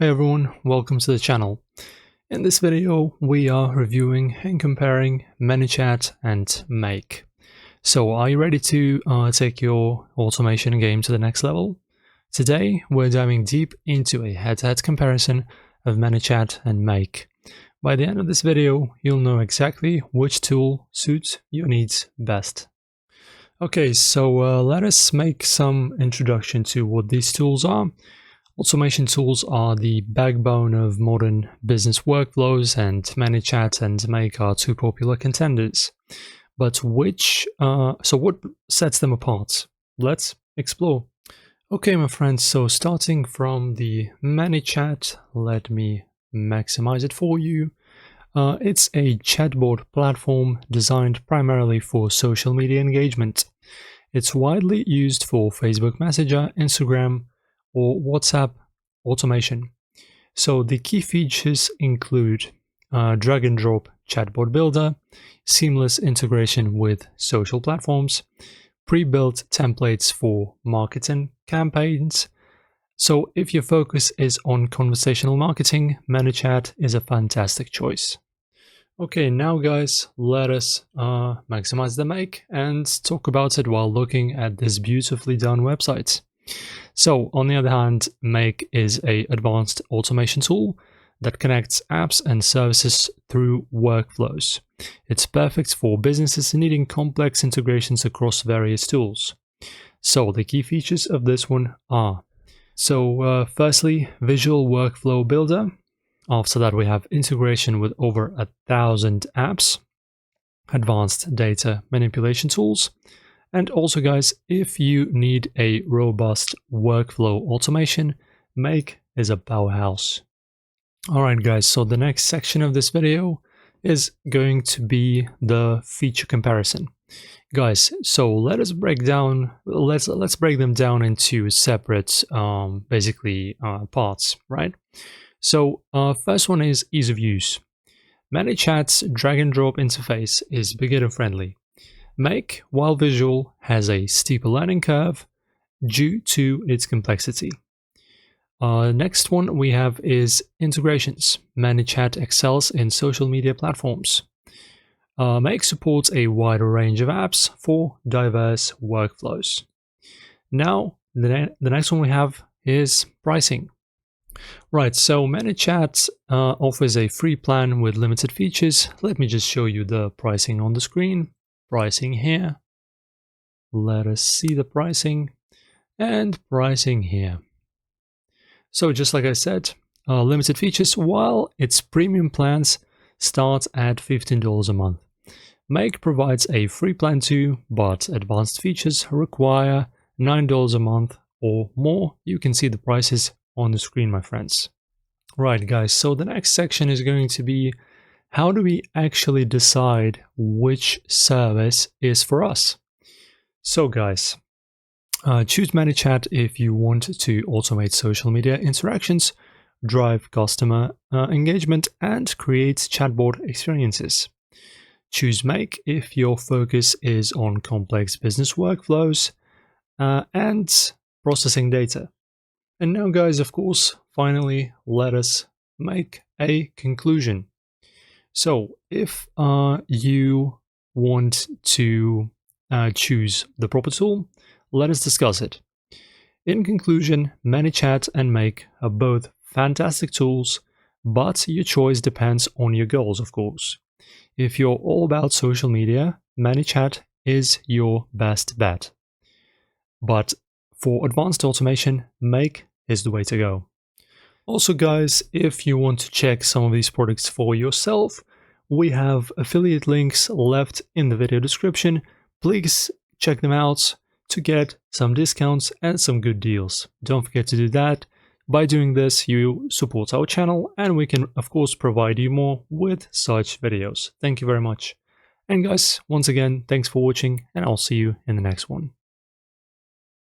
Hey everyone, welcome to the channel. In this video, we are reviewing and comparing ManyChat and Make. So are you ready to take your automation game to the next level? Today, we're diving deep into a head-to-head comparison of ManyChat and Make. By the end of this video, you'll know exactly which tool suits your needs best. Okay, so let us make some introduction to what these tools are. Automation tools are the backbone of modern business workflows, and ManyChat and Make are two popular contenders. But what sets them apart? Let's explore. Okay, my friends, so starting from the ManyChat, let me maximize it for you. It's a chatbot platform designed primarily for social media engagement. It's widely used for Facebook Messenger, Instagram, or WhatsApp automation. So the key features include drag and drop chatbot builder, seamless integration with social platforms, pre-built templates for marketing campaigns. So if your focus is on conversational marketing, ManyChat is a fantastic choice. Okay, now guys, let us maximize the Make and talk about it while looking at this beautifully done website. So, on the other hand, Make is an advanced automation tool that connects apps and services through workflows. It's perfect for businesses needing complex integrations across various tools. So, the key features of this one are: firstly, Visual Workflow Builder. After that, we have integration with over 1,000 apps, advanced data manipulation tools, and also, guys, if you need a robust workflow automation, Make is a powerhouse. Alright guys, so the next section of this video is going to be the feature comparison. Guys, so let's break them down into separate parts, right? So first one is ease of use. ManyChat's drag and drop interface is beginner friendly. Make, while visual, has a steeper learning curve due to its complexity. Next one we have is integrations. ManyChat excels in social media platforms. Make supports a wider range of apps for diverse workflows. Now, the next one we have is pricing. Right, so ManyChat offers a free plan with limited features. Let me just show you the pricing on the screen. Pricing here. Let us see the pricing, and pricing here. So just like I said, limited features, while its premium plans start at $15 a month. Make provides a free plan too, but advanced features require $9 a month or more. You can see the prices on the screen, my friends. Right guys, so the next section is going to be: how do we actually decide which service is for us? So guys, choose ManyChat if you want to automate social media interactions, drive customer engagement, and create chatbot experiences. Choose Make if your focus is on complex business workflows and processing data. And now guys, of course, finally, let us make a conclusion. So if you want to choose the proper tool, let us discuss it. In conclusion, ManyChat and Make are both fantastic tools, but your choice depends on your goals, of course. If you're all about social media, ManyChat is your best bet. But for advanced automation, Make is the way to go. Also guys, if you want to check some of these products for yourself, we have affiliate links left in the video description. Please check them out to get some discounts and some good deals. Don't forget to do that. By doing this, you support our channel, and we can of course provide you more with such videos. Thank you very much. And guys, once again, thanks for watching, and I'll see you in the next one.